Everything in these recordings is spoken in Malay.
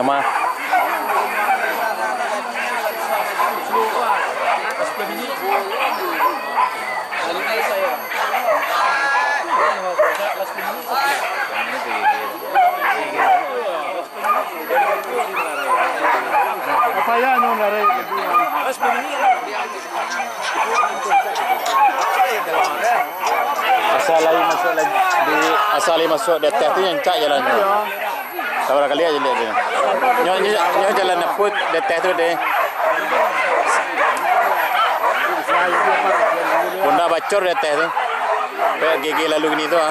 Sama. Apa ya no naray? Asal masuk di atas tu yang cak jalannya. Sabar kali aja lihat dia. Nyo jalan neput di atas tu deh. Bunda bacor di atas tu. Kayak gigi lalu gini tu ah.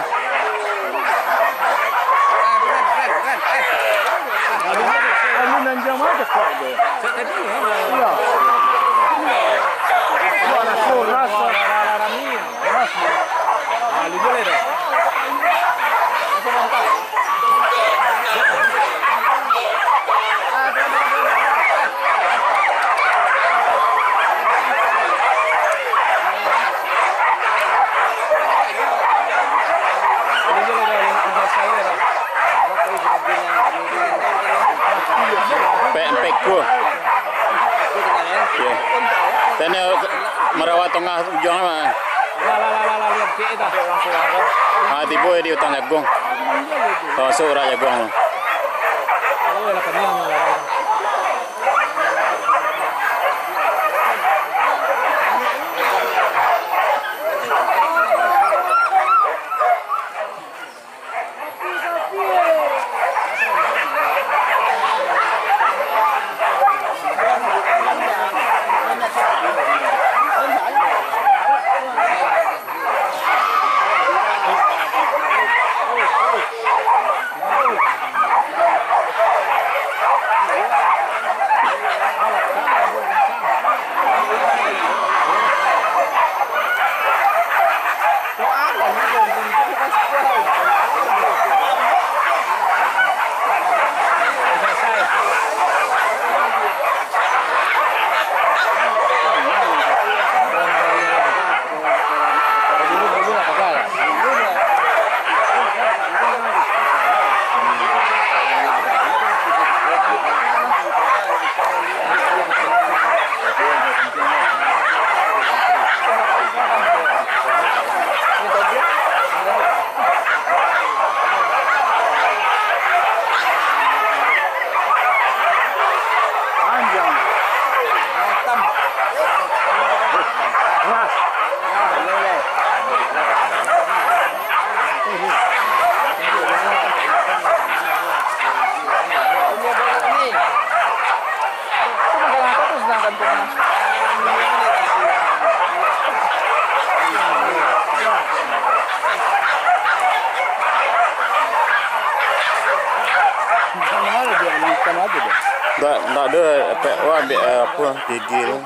Ini nanjang mana kok dia? Tadi ya. Iya. Itu anak sekolah Rami. Ah, lu boleh dah. Pek ku. Okey. Dan merawat tengah ujung mah. La lihat ke dah langsung. Ah tiba di utang jagung. Masuk rak jagung. Oh, lah kami. Tak ada apa gigi tu.